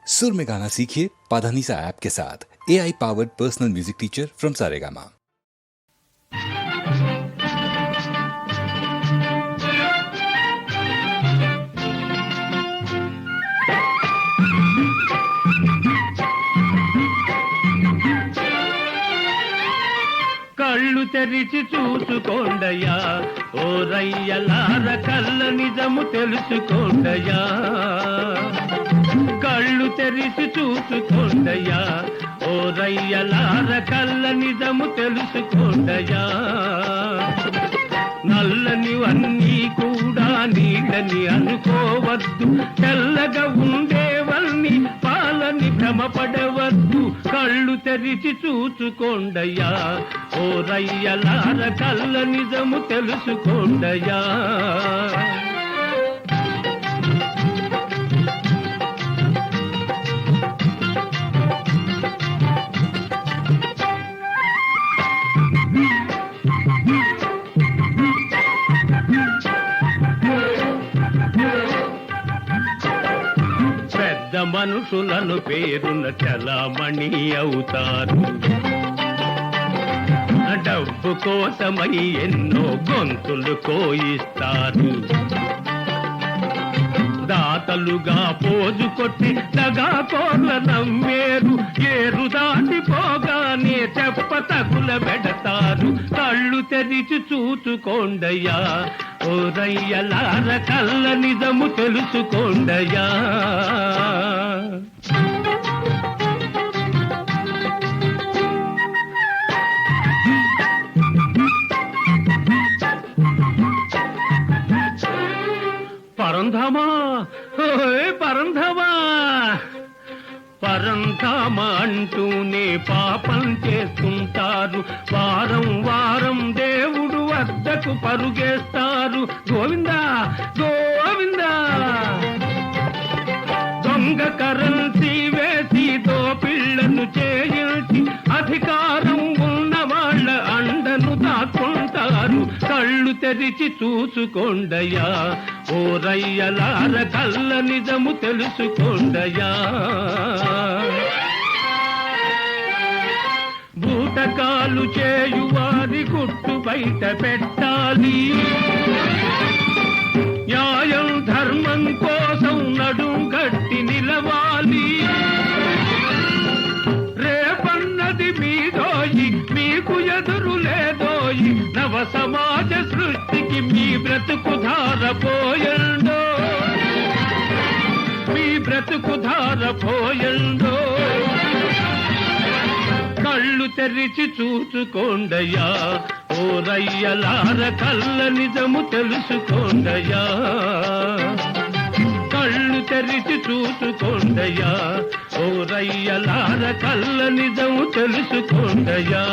सुर में गाना सीखिए पाधानीसा ऐप के साथ। AI powered personal music teacher from Saregama. కళ్ళు తెరిచి చూసుకోండయ్యా ఓ రయ్యలార కళ్ళ నిజము తెలుసుకోండయ్యా. కళ్ళు తెరిచి చూసుకోండయ్యా ఓ రయ్యలార కళ్ళ నిజము తెలుసుకోండయ్యా. నల్లనివన్నీ కూడా నీళ్ళని అనుకోవద్దు, తెల్లగా ఉండేవన్నీ పాలని భ్రమపడవద్దు. కళ్ళు తెరిచి చూసుకోండయ్యా ఓ రయ్యలార కళ్ళ నిజము తెలుసుకోండయ్యా. పెద్ద మనుషులను పేరున చలామణి అవుతారు, డబ్బు కోసమై ఎన్నో గొంతులు కోయిస్తారు. దాతలుగా పోజు కొట్టి దగాకోర్ల నమ్మేరు, ఏరు దాటిపోగానే చెప్ప తగుల పెడతారు. కళ్ళు తెరిచి చూసుకోండయ్యా ఓ రయ్యలార కళ్ళ నిజము తెలుసుకోండయ్యా. పరంధామా పరంధామా పరంధామా అంటూనే పాపం చేస్తుంటారు. వారం వారం దేవుడు వద్దకు పరుగేస్తారు. గోవిందా గోవిందా. దొంగ కరెన్సీ వేసి దోపిళ్లను చేయించి అధికారం ఉన్న వాళ్ళ అండను దాక్కుంటారు. కళ్ళు తెరిచి చూసుకోండయ్యా ఓ రయ్యలార కళ్ళ నిజము తెలుసుకోండయ్యా. బూటకాలు చేయువారి గుట్టు బయట పెట్టాలి. న్యాయం ధర్మం కోసం నడుం గట్టి నిలవాలి. రేపన్నది మీదోయి మీకు ఎదురు లేదోయి, నవ సమాజ సృష్టికి మీ బ్రతుకు ధారపోయండో, మీ బ్రతుకు ధారపోయండో. కళ్ళు తెరిచి చూసుకోండయ్యా ఓ రయ్యలార కళ్ళ నిజము తెలుసుకోండయ్యా. కళ్ళు తెరిచి చూసుకోండయ్యా ఓ రయ్యలార కళ్ళ నిజము తెలుసుకోండయ్యా.